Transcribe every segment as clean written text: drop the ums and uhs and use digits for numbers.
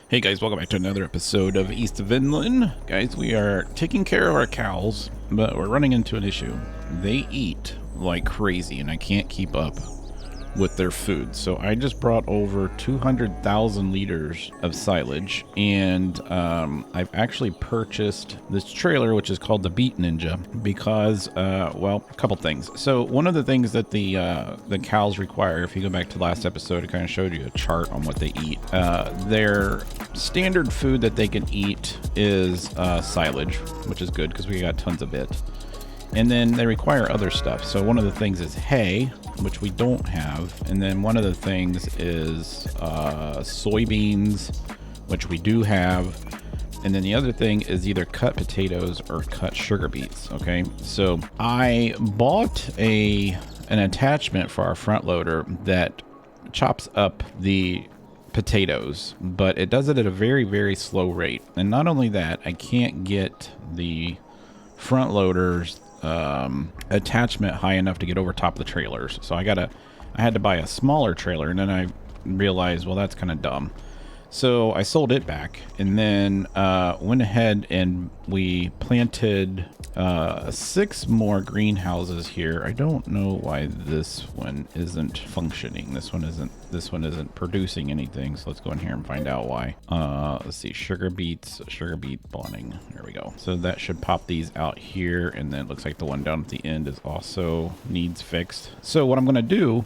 Hey guys, welcome back to another episode of East of Vineland. Guys, we are taking care of our cows, but we're running into an issue. They eat like crazy and I can't keep up with their food. So I just brought over 200,000 liters of silage, and I've actually purchased this trailer, which is called the Beat Ninja, because, well, a couple things. So one of the things that the cows require, if you go back to last episode, I kind of showed you a chart on what they eat. Their standard food that they can eat is silage, which is good because we got tons of it. And then they require other stuff. So one of the things is hay, which we don't have. And then one of the things is soybeans, which we do have. And then the other thing is either cut potatoes or cut sugar beets. Okay, so I bought an attachment for our front loader that chops up the potatoes, but it does it at a very, very slow rate. And not only that, I can't get the front loaders attachment high enough to get over top of the trailers. So I had to buy a smaller trailer, and then I realized, well, that's kind of dumb. So I sold it back, and then went ahead and we planted 6 more greenhouses here. I don't know why this one isn't functioning. This one isn't producing anything. So let's go in here and find out why. Let's see, sugar beet spawning. There we go. So that should pop these out here, and then it looks like the one down at the end is also needs fixed. So what I'm going to do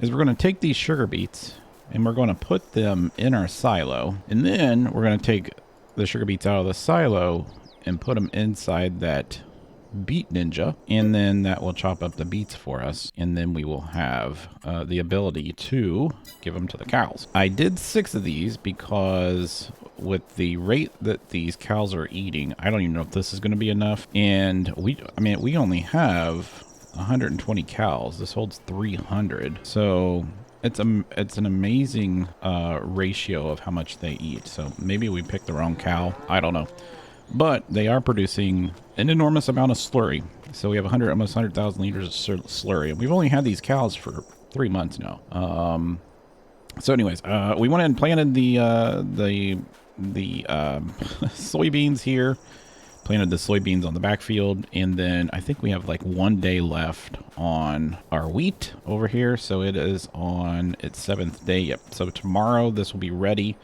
is we're going to take these sugar beets and we're going to put them in our silo, and then we're going to take the sugar beets out of the silo and put them inside that Beet Ninja, and then that will chop up the beets for us, and then we will have the ability to give them to the cows. I did 6 of these because with the rate that these cows are eating, I don't even know if this is going to be enough. And we only have 120 cows. This holds 300, so it's an amazing ratio of how much they eat. So maybe we picked the wrong cow. I don't know. But they are producing an enormous amount of slurry. So we have almost 100,000 liters of slurry. And we've only had these cows for 3 months now. So anyways, we went and planted the soybeans here. Planted the soybeans on the backfield, and then I think we have like 1 day left on our wheat over here. So it is on its 7th day. Yep. So tomorrow this will be ready.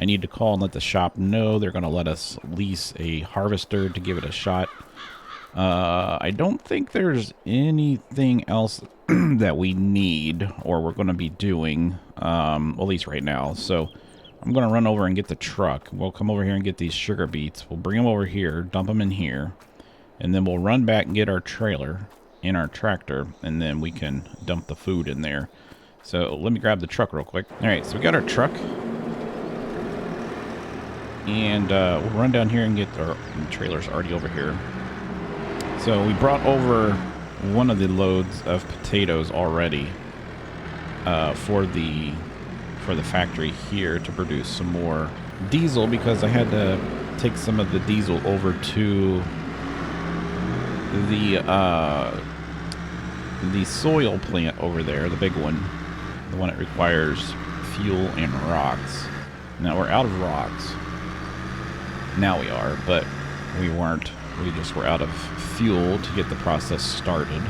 I need to call and let the shop know. They're going to let us lease a harvester to give it a shot. I don't think there's anything else that we need or we're going to be doing, at least right now. So I'm going to run over and get the truck. We'll come over here and get these sugar beets. We'll bring them over here, dump them in here, and then we'll run back and get our trailer and our tractor, and then we can dump the food in there. So let me grab the truck real quick. All right, so we got our truck. And we'll run down here and get our trailer's already over here. So we brought over one of the loads of potatoes already for the factory here to produce some more diesel, because I had to take some of the diesel over to the soil plant over there, the big one, the one that requires fuel and rocks. Now we're out of rocks. Now we are, but we weren't. We just were out of fuel to get the process started.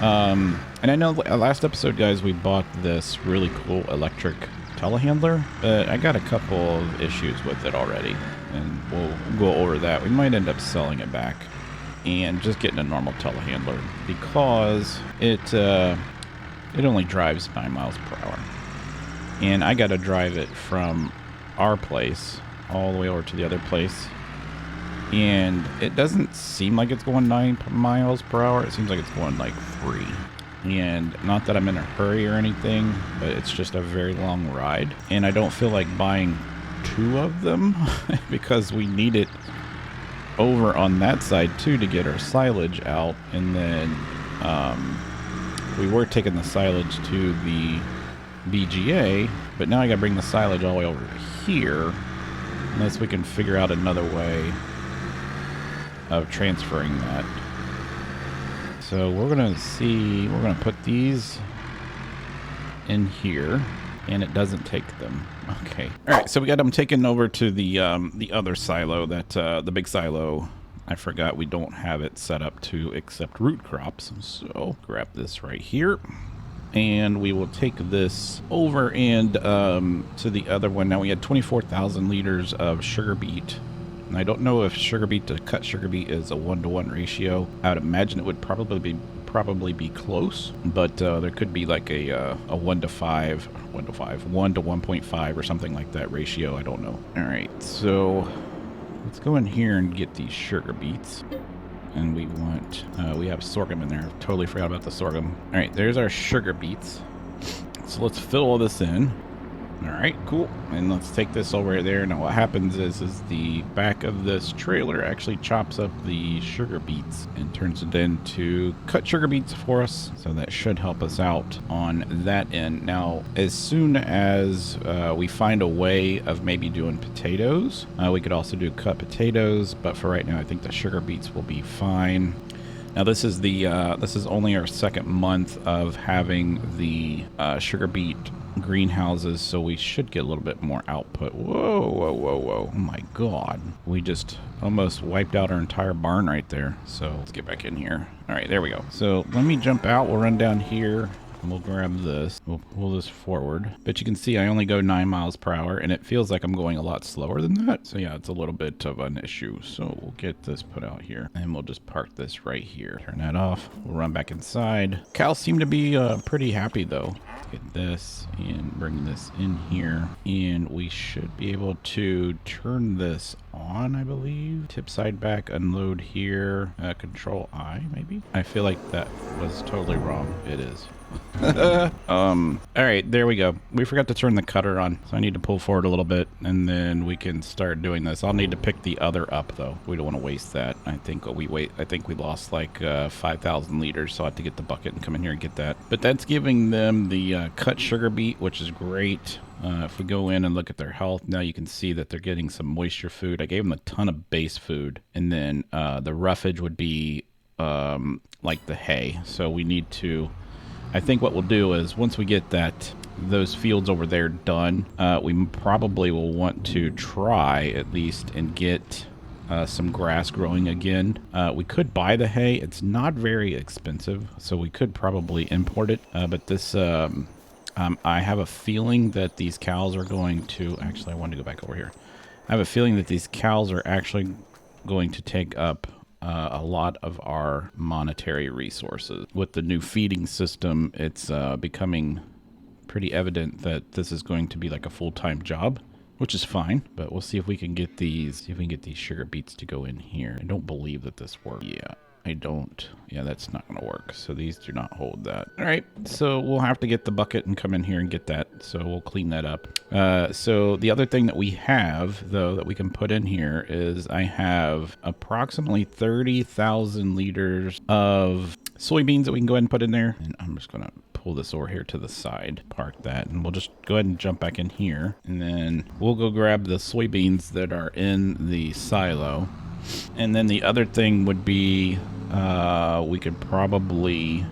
And I know last episode, guys, we bought this really cool electric telehandler, but I got a couple of issues with it already, and we'll go over that. We might end up selling it back and just getting a normal telehandler, because it only drives 9 miles per hour, and I got to drive it from our place all the way over to the other place, and it doesn't seem like it's going 9 miles per hour. It seems like it's going like 3. And not that I'm in a hurry or anything, but it's just a very long ride, and I don't feel like buying 2 of them because we need it over on that side too to get our silage out. And then we were taking the silage to the BGA, but now I gotta bring the silage all the way over here, unless we can figure out another way of transferring that. So we're gonna put these in here, and it doesn't take them. Okay. All right. So we got them taken over to the other silo. That the big silo. I forgot we don't have it set up to accept root crops. So grab this right here, and we will take this over and to the other one. Now we had 24,000 liters of sugar beet. And I don't know if sugar beet to cut sugar beet is a 1-to-1 ratio. I would imagine it would probably be close, but there could be like a 1 to 1.5 or something like that ratio. I don't know. All right, so let's go in here and get these sugar beets. And we want, we have sorghum in there. Totally forgot about the sorghum. All right, there's our sugar beets. So let's fill all this in. All right, cool. And let's take this over there. Now what happens is the back of this trailer actually chops up the sugar beets and turns it into cut sugar beets for us. So that should help us out on that end. Now, as soon as we find a way of maybe doing potatoes, we could also do cut potatoes. But for right now, I think the sugar beets will be fine. Now this is only our second month of having the sugar beet greenhouses, so we should get a little bit more output. Whoa, whoa, whoa, whoa. Oh my god. We just almost wiped out our entire barn right there. So let's get back in here. All right, there we go. So let me jump out. We'll run down here. And we'll grab this. We'll pull this forward. But you can see I only go 9 miles per hour, and it feels like I'm going a lot slower than that. So yeah, it's a little bit of an issue. So we'll get this put out here, and we'll just park this right here. Turn that off. We'll run back inside. Cows seem to be pretty happy though. Get this and bring this in here, and we should be able to turn this on, I believe. Tip side back, unload here, control I maybe. I feel like that was totally wrong. It is. All right, there we go. We forgot to turn the cutter on, so I need to pull forward a little bit, and then we can start doing this. I'll need to pick the other up though. We don't want to waste that. I think we lost like 5,000 liters, so I have to get the bucket and come in here and get that. But that's giving them the cut sugar beet, which is great. If we go in and look at their health, now you can see that they're getting some moisture food. I gave them a ton of base food, and then the roughage would be like the hay. So we need to, I think what we'll do is once we get those fields over there done, we probably will want to try at least and get some grass growing again. We could buy the hay. It's not very expensive, so we could probably import it. But this, I have a feeling that these cows are going to, actually I want to go back over here. I have a feeling that these cows are actually going to take up a lot of our monetary resources. With the new feeding system, it's becoming pretty evident that this is going to be like a full-time job, which is fine. But we'll see if we can get these, sugar beets to go in here. I don't believe that this works. Yeah, I don't. Yeah, that's not going to work. So these do not hold that. All right, so we'll have to get the bucket and come in here and get that. So we'll clean that up. So the other thing that we have, though, that we can put in here is I have approximately 30,000 liters of soybeans that we can go ahead and put in there. And I'm just going to pull this over here to the side, park that, and we'll just go ahead and jump back in here. And then we'll go grab the soybeans that are in the silo. And then the other thing would be we could probably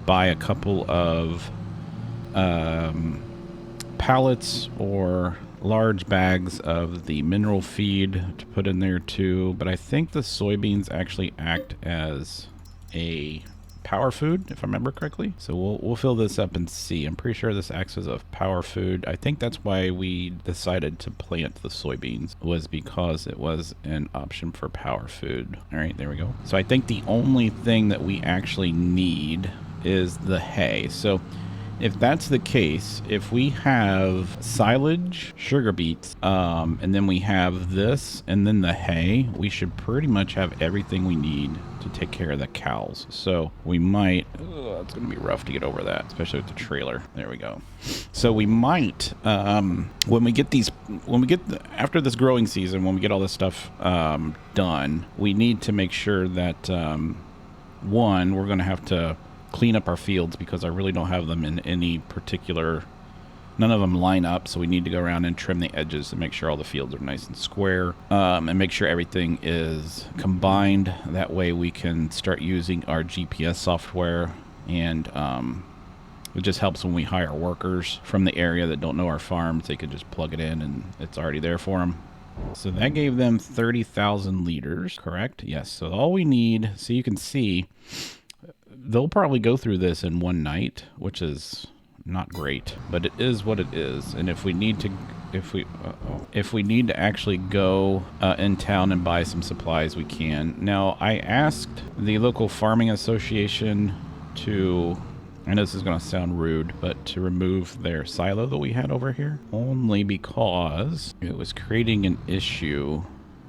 buy a couple of pallets or large bags of the mineral feed to put in there too. But I think the soybeans actually act as a power food, if I remember correctly. So we'll fill this up and see. I'm pretty sure this acts as a power food. I think that's why we decided to plant the soybeans, was because it was an option for power food. All right, there we go. So I think the only thing that we actually need is the hay. So if that's the case, if we have silage, sugar beets, and then we have this, and then the hay, we should pretty much have everything we need to take care of the cows. So we might, it's going to be rough to get over that, especially with the trailer. There we go. So we might, when we get after this growing season, when we get all this stuff done, we need to make sure that, one, we're going to have to clean up our fields, because I really don't have them in any particular, none of them line up, so we need to go around and trim the edges and make sure all the fields are nice and square, and make sure everything is combined. That way we can start using our GPS software and It just helps when we hire workers from the area that don't know our farms. They could just plug it in and it's already there for them. So that gave them 30,000 liters, correct? Yes. So all we need, so you can see, they'll probably go through this in one night, which is not great, but it is what it is. And if we need to, if we need to actually go in town and buy some supplies, we can. Now, I asked the local farming association to, I know this is going to sound rude, but to remove their silo that we had over here, only because it was creating an issue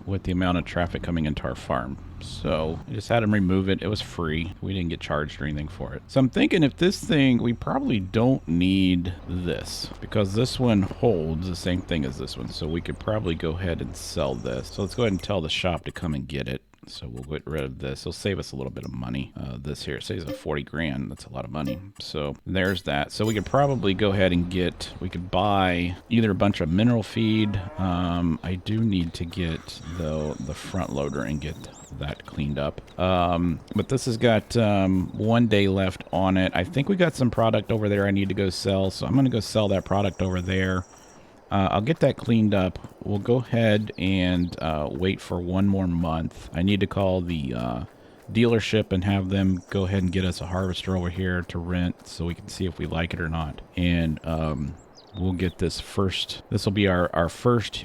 with the amount of traffic coming into our farm. So I just had them remove it. It was free. We didn't get charged or anything for it. So I'm thinking if this thing, we probably don't need this because this one holds the same thing as this one. So we could probably go ahead and sell this. So let's go ahead and tell the shop to come and get it. So we'll get rid of this. It'll save us a little bit of money. This here saves us 40 grand. That's a lot of money. So there's that. So we could probably go ahead and get, we could buy either a bunch of mineral feed. I do need to get though the front loader and get that cleaned up. But this has got 1 day left on it. I think we got some product over there I need to go sell. So I'm going to go sell that product over there. I'll get that cleaned up. We'll go ahead and wait for 1 more month. I need to call the dealership and have them go ahead and get us a harvester over here to rent so we can see if we like it or not. And we'll get this first. This will be our first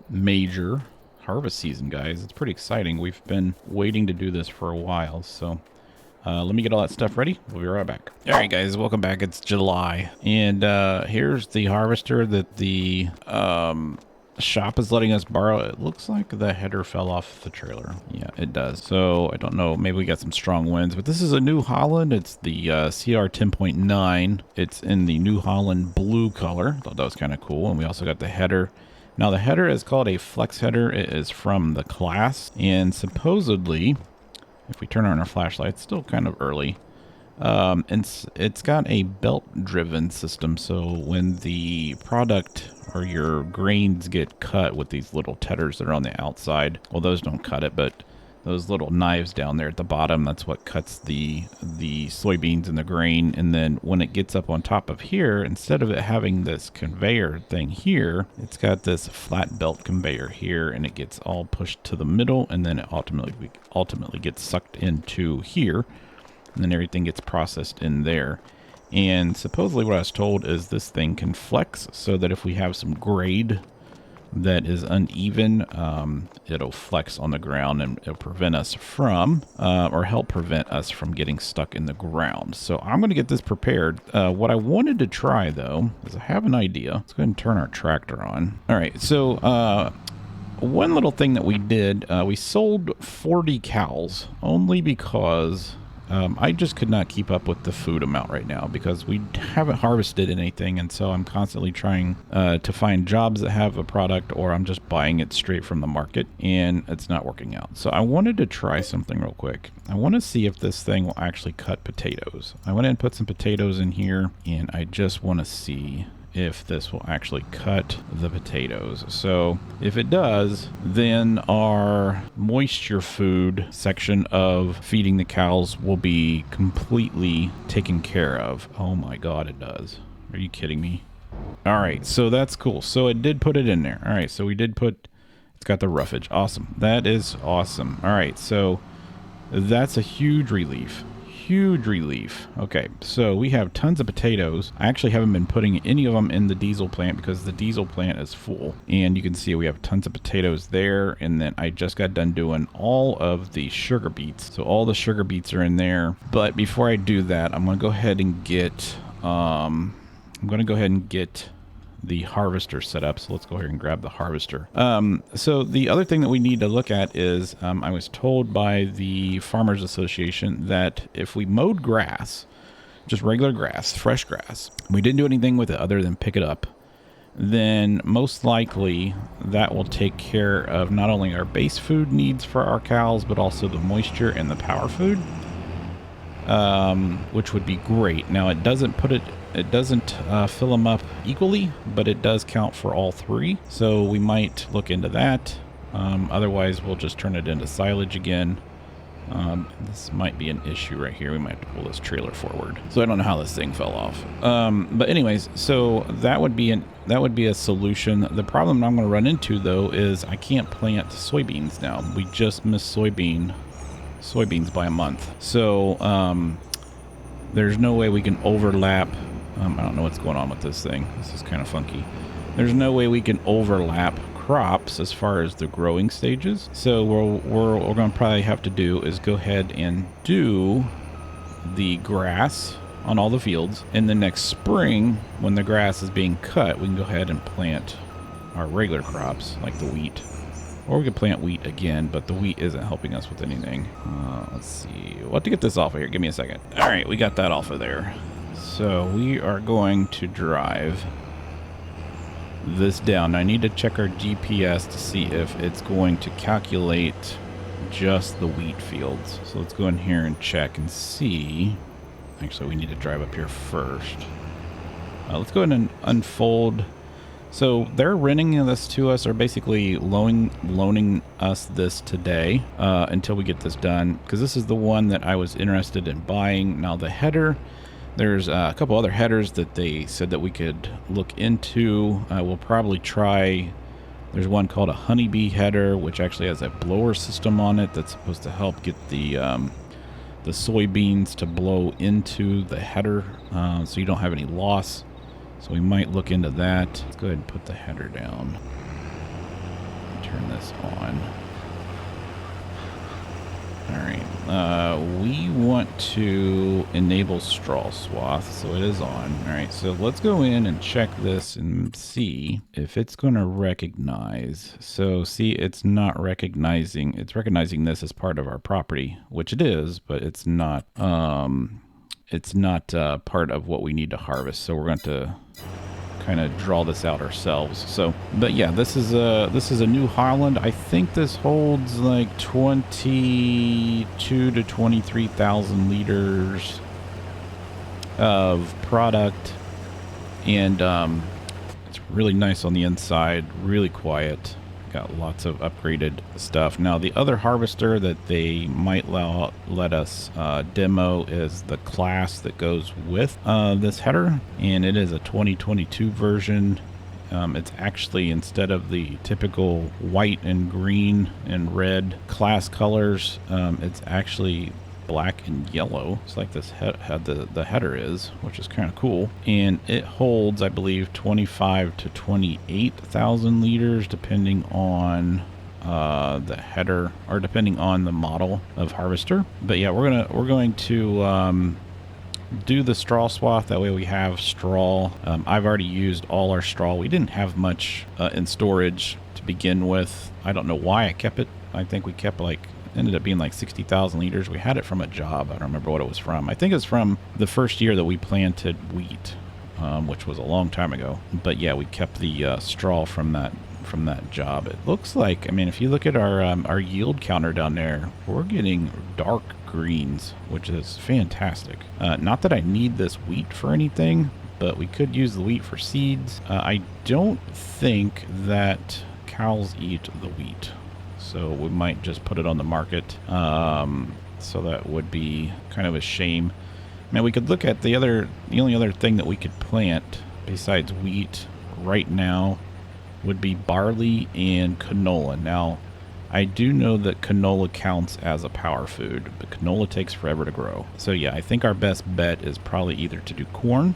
major harvest season, guys. It's pretty exciting. We've been waiting to do this for a while, so let me get all that stuff ready. We'll be right back. All right, guys, welcome back. It's July, and here's the harvester that the shop is letting us borrow. It looks like the header fell off the trailer. Yeah, it does. So I don't know. Maybe we got some strong winds, but this is a New Holland. It's the CR 10.9. It's in the New Holland blue color. Thought that was kind of cool. And we also got the header. Now the header is called a flex header. It is from the class, and supposedly, if we turn on our flashlight, it's still kind of early. It's got a belt-driven system, so when the product or your grains get cut with these little tethers that are on the outside, well, those don't cut it, but those little knives down there at the bottom, that's what cuts the soybeans and the grain. And then when it gets up on top of here, instead of it having this conveyor thing here, it's got this flat belt conveyor here, and it gets all pushed to the middle, and then it ultimately gets sucked into here, and then everything gets processed in there. And supposedly what I was told is this thing can flex so that if we have some grade that is uneven, it'll flex on the ground and it'll prevent us from, or help prevent us from getting stuck in the ground. So I'm going to get this prepared. What I wanted to try though, is I have an idea. Let's go ahead and turn our tractor on. All right, so one little thing that we did, we sold 40 cows only because I just could not keep up with the food amount right now because we haven't harvested anything, and so I'm constantly trying to find jobs that have a product, or I'm just buying it straight from the market, and it's not working out. So I wanted to try something real quick. I want to see if this thing will actually cut potatoes. I went in and put some potatoes in here, and I just want to see if this will actually cut the potatoes. So if it does, then our moisture food section of feeding the cows will be completely taken care of. Oh my God, it does. Are you kidding me? All right, so that's cool. So it did put it in there. All right, so we did put, it's got the roughage. Awesome. That is awesome. All right, so that's a huge relief. Huge relief. Okay, so we have tons of potatoes. I actually haven't been putting any of them in the diesel plant because the diesel plant is full. And you can see we have tons of potatoes there. And then I just got done doing all of the sugar beets. So all the sugar beets are in there. But before I do that, I'm going to go ahead and get, the harvester set up. So let's go ahead and grab the harvester. So the other thing that we need to look at is I was told by the Farmers Association that if we mowed grass, just regular grass, fresh grass, we didn't do anything with it other than pick it up, then most likely that will take care of not only our base food needs for our cows, but also the moisture and the power food, which would be great. Now it doesn't fill them up equally, but it does count for all three. So we might look into that. Otherwise, we'll just turn it into silage again This might be an issue right here. We might have to pull this trailer forward. So I don't know how this thing fell off. But anyways, so that would be a solution. The problem I'm going to run into though is I can't plant soybeans now. We just missed soybeans by a month. So there's no way we can overlap. I don't know what's going on with this thing. This is kind of funky. There's no way we can overlap crops as far as the growing stages. So what we're going to probably have to do is go ahead and do the grass on all the fields. And the next spring, when the grass is being cut, we can go ahead and plant our regular crops like the wheat. Or we could plant wheat again, but the wheat isn't helping us with anything. Let's see. We'll have to get this off of here. Give me a second. All right, we got that off of there. So we are going to drive this down. I need to check our GPS to see if it's going to calculate just the wheat fields. So let's go in here and check and see. Actually, we need to drive up here first. Let's go ahead and unfold. So they're renting this to us, or basically loaning us this today until we get this done, because this is the one that I was interested in buying. Now the header, there's a couple other headers that they said that we could look into. We'll probably try. There's one called a honeybee header, which actually has a blower system on it that's supposed to help get the soybeans to blow into the header, so you don't have any loss. So we might look into that. Let's go ahead and put the header down. Turn this on. All right. We want to enable straw swath, so it is on. All right. So let's go in and check this and see if it's going to recognize. So see, it's not recognizing. It's recognizing this as part of our property, which it is, but it's not. It's not part of what we need to harvest. So we're going to kind of draw this out ourselves. So, but yeah, this is a New Holland. I think this holds like 22 to 23,000 liters of product, and it's really nice on the inside, really quiet. Got lots of upgraded stuff. Now the other harvester that they might let us demo is the class that goes with this header, and it is a 2022 version. It's actually, instead of the typical white and green and red class colors, it's actually black and yellow. It's like this the header is, which is kind of cool. And it holds, I believe, 25 to 28,000 liters, depending on the header, or depending on the model of harvester. But yeah, we're going to do the straw swath. That way we have straw. I've already used all our straw. We didn't have much in storage to begin with. I don't know why I kept it. I think we kept ended up being like 60,000 liters. We had it from a job. I don't remember what it was from. I think it's from the first year that we planted wheat, which was a long time ago. But yeah, we kept the straw from that job. It looks like, I mean, if you look at our yield counter down there, we're getting dark greens, which is fantastic. Not that I need this wheat for anything, but we could use the wheat for seeds. I don't think that cows eat the wheat, so we might just put it on the market. So that would be kind of a shame. Now we could look at the only other thing that we could plant besides wheat right now would be barley and canola. Now, I do know that canola counts as a power food, but canola takes forever to grow. So yeah, I think our best bet is probably either to do corn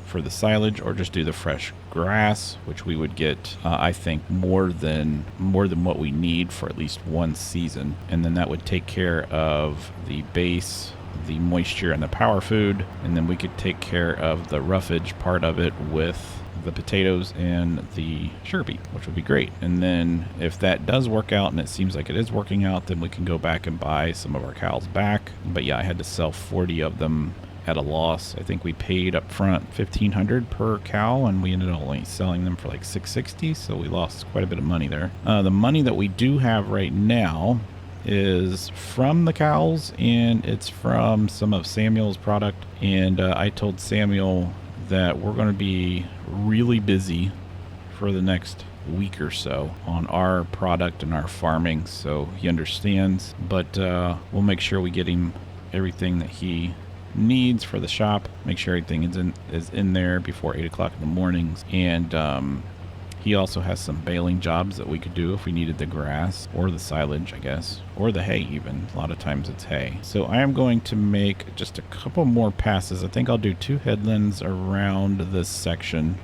for the silage, or just do the fresh grass, which we would get, I think, more than what we need for at least one season. And then that would take care of the base, the moisture, and the power food. And then we could take care of the roughage part of it with the potatoes and the sugar beet, which would be great. And then if that does work out, and it seems like it is working out, then we can go back and buy some of our cows back. But yeah, I had to sell 40 of them at a loss. I think we paid up front $1,500 per cow, and we ended up only selling them for like $660, so we lost quite a bit of money there. The money that we do have right now is from the cows, and it's from some of Samuel's product. And I told Samuel that we're going to be really busy for the next week or so on our product and our farming, so he understands. But we'll make sure we get him everything that he needs for the shop. Make sure everything is in there before 8 o'clock in the mornings. And he also has some baling jobs that we could do if we needed the grass or the silage, I guess, or the hay even. A lot of times it's hay. So I am going to make just a couple more passes. I think I'll do 2 headlands around this section,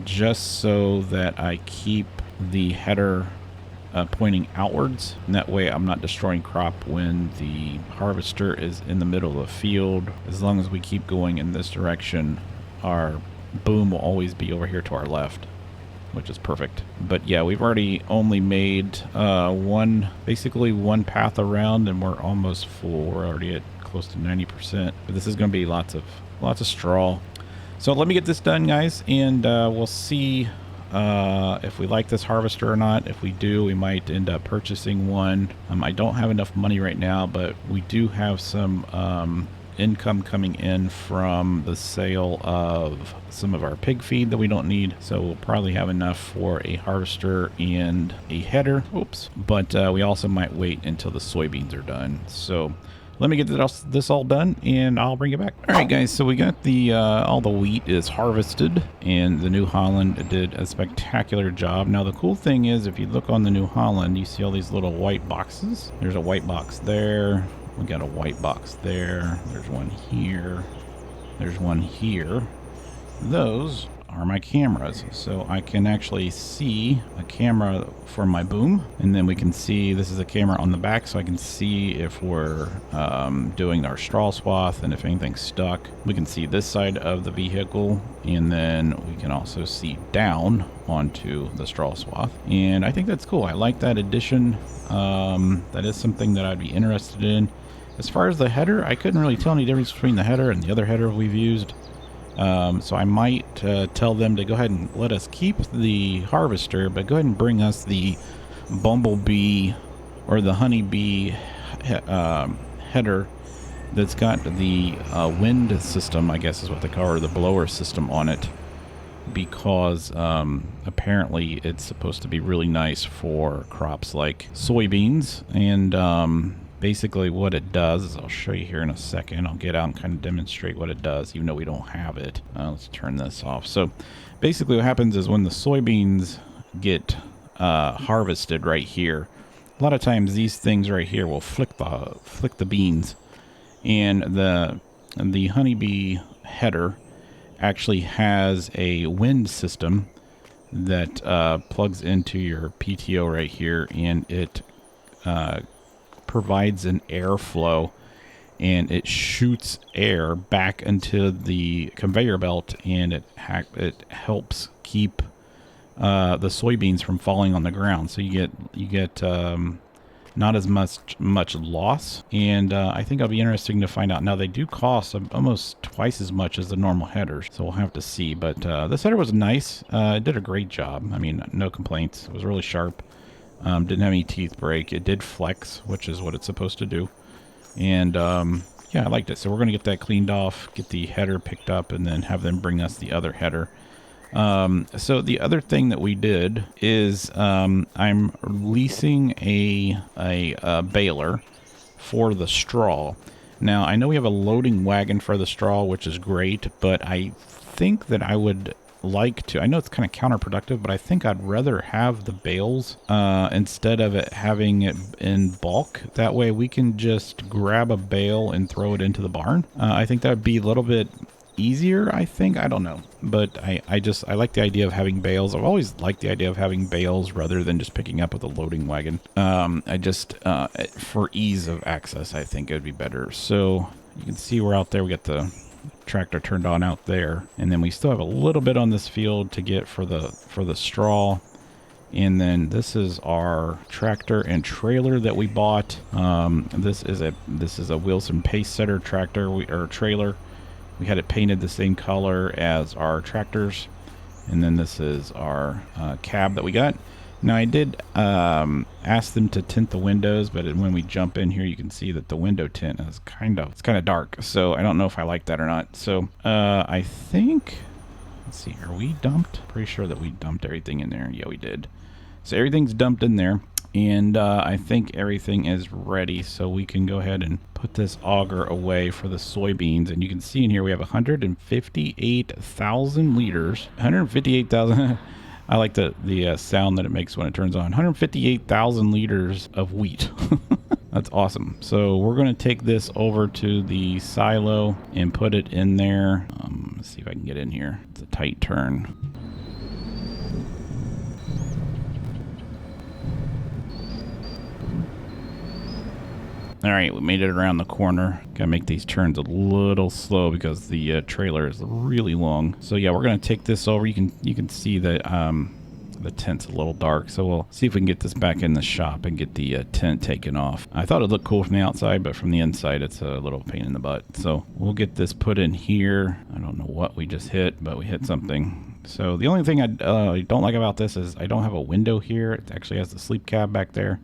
just so that I keep the header pointing outwards, and that way I'm not destroying crop when the harvester is in the middle of the field. As long as we keep going in this direction, our boom will always be over here to our left, which is perfect. But yeah, we've already only made basically one path around, and we're almost full. We're already at close to 90%, but this is going to be lots of straw. So let me get this done, guys, and we'll see if we like this harvester or not. If we do, we might end up purchasing one. I don't have enough money right now, but we do have some income coming in from the sale of some of our pig feed that we don't need, so we'll probably have enough for a harvester and a header. Oops. But we also might wait until the soybeans are done. So let me get this all done, and I'll bring it back. All right, guys, so we got the all the wheat is harvested, and the New Holland did a spectacular job. Now, the cool thing is, if you look on the New Holland, you see all these little white boxes. There's a white box there. We got a white box there. There's one here. There's one here. Those are my cameras, so I can actually see a camera for my boom, and then we can see this is a camera on the back, so I can see if we're doing our straw swath and if anything's stuck. We can see this side of the vehicle, and then we can also see down onto the straw swath, and I think that's cool. I like that addition. That is something that I'd be interested in. As far as the header, I couldn't really tell any difference between the header and the other header we've used. So I might tell them to go ahead and let us keep the harvester, but go ahead and bring us the bumblebee or the honeybee header that's got the wind system, I guess is what they call it, or the blower system on it, because apparently it's supposed to be really nice for crops like soybeans. And basically what it does is, I'll show you here in a second. I'll get out and kind of demonstrate what it does, even though we don't have it. Let's turn this off. So basically what happens is when the soybeans get harvested right here, a lot of times these things right here will flick the beans, and the honeybee header actually has a wind system that plugs into your PTO right here, and it provides an airflow, and it shoots air back into the conveyor belt, and it helps keep the soybeans from falling on the ground. So you get not as much loss, and I think it'll be interesting to find out. Now, they do cost almost twice as much as the normal headers, so we'll have to see. But this header was nice. It did a great job. I mean, no complaints. It was really sharp. Didn't have any teeth break. It did flex, which is what it's supposed to do. And yeah, I liked it. So we're going to get that cleaned off, get the header picked up, and then have them bring us the other header. So the other thing that we did is I'm leasing a baler for the straw. Now, I know we have a loading wagon for the straw, which is great, but I think that I would like to, I know it's kind of counterproductive, but I think I'd rather have the bales instead of having it in bulk. That way we can just grab a bale and throw it into the barn. I think that would be a little bit easier, I think. I don't know, but I like the idea of having bales. I've always liked the idea of having bales rather than just picking up with a loading wagon. For ease of access, I think it would be better. So you can see we're out there. We got the tractor turned on out there, and then we still have a little bit on this field to get for the straw. And then this is our tractor and trailer that we bought. This is a Wilson pace setter tractor or trailer. We had it painted the same color as our tractors. And then this is our cab that we got. Now, I did ask them to tint the windows, but when we jump in here, you can see that the window tint is kind of dark. So I don't know if I like that or not. So I think Let's see, are we dumped? Pretty sure that we dumped everything in there. Yeah, we did. So everything's dumped in there. And I think everything is ready, so we can go ahead and put this auger away for the soybeans. And you can see in here we have 158,000 liters. 158,000. I like the sound that it makes when it turns on. 158,000 liters of wheat. That's awesome. So we're going to take this over to the silo and put it in there. Let's see if I can get in here. It's a tight turn. All right, we made it around the corner. Gotta make these turns a little slow because the trailer is really long. So yeah, we're gonna take this over. You can see that the tent's a little dark. So we'll see if we can get this back in the shop and get the tent taken off. I thought it looked cool from the outside, but from the inside, it's a little pain in the butt. So we'll get this put in here. I don't know what we just hit, but we hit something. So the only thing I don't like about this is I don't have a window here. It actually has the sleep cab back there.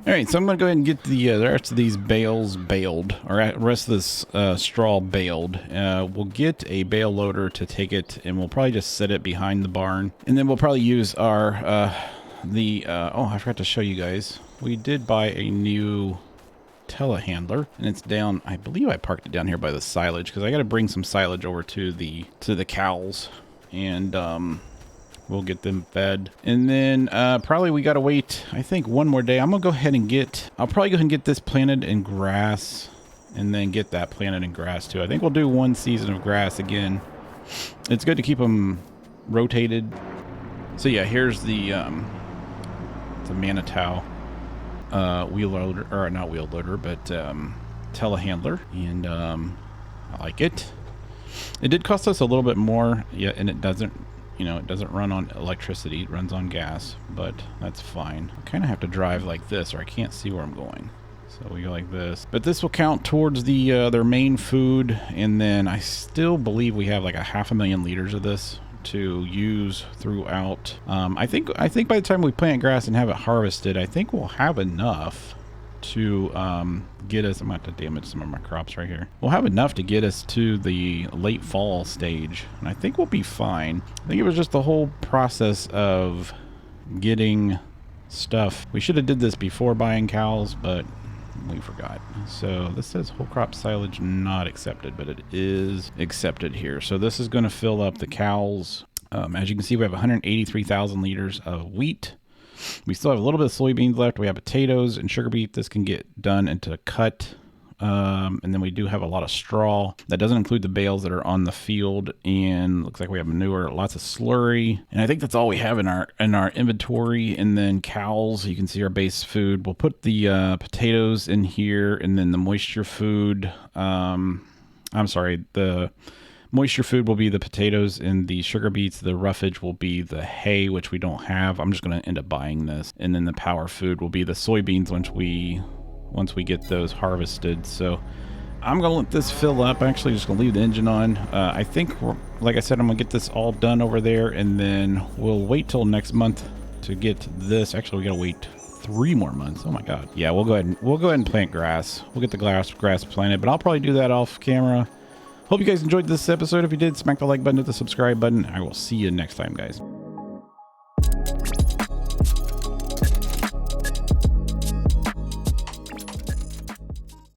All right, so I'm going to go ahead and get the rest of these bales baled, or the rest of this straw baled. We'll get a bale loader to take it, and we'll probably just set it behind the barn. And then we'll probably use our, oh, I forgot to show you guys. We did buy a new telehandler, and it's down, I believe I parked it down here by the silage, because I got to bring some silage over to the cows. And, we'll get them fed. And then probably we got to wait, I think, one more day. I'm going to go ahead and I'll probably go ahead and get this planted in grass and then get that planted in grass too. I think we'll do one season of grass again. It's good to keep them rotated. So yeah, here's the Manitow wheel loader, or not wheel loader, but telehandler. And I like it. It did cost us a little bit more, yeah, and it doesn't, you know, it doesn't run on electricity, it runs on gas, but that's fine. I kind of have to drive like this or I can't see where I'm going. So we go like this. But this will count towards the their main food, and then I still believe we have like 500,000 liters of this to use throughout. I think by the time we plant grass and have it harvested, I think we'll have enough to get us, I'm about to damage some of my crops right here. We'll have enough to get us to the late fall stage, and I think we'll be fine. I think it was just the whole process of getting stuff. We should have did this before buying cows, but we forgot. So this says whole crop silage not accepted, but it is accepted here. So this is going to fill up the cows. As you can see, we have 183,000 liters of wheat. We still have a little bit of soybeans left. We have potatoes and sugar beet. This can get done into cut. And then we do have a lot of straw. That doesn't include the bales that are on the field. And looks like we have manure, lots of slurry. And I think that's all we have in our inventory. And then cows, you can see our base food. We'll put the potatoes in here, and then the moisture food. The moisture food will be the potatoes and the sugar beets. The roughage will be the hay, which we don't have. I'm just going to end up buying this. And then the power food will be the soybeans once we get those harvested. So I'm going to let this fill up. I'm actually just going to leave the engine on. I think, like I said, I'm going to get this all done over there, and then we'll wait till next month to get this. Actually, we got to wait 3 more months. Oh my God. Yeah, we'll go ahead and plant grass. We'll get the grass planted, but I'll probably do that off camera. Hope you guys enjoyed this episode. If you did, smack the like button, hit the subscribe button. I will see you next time, guys.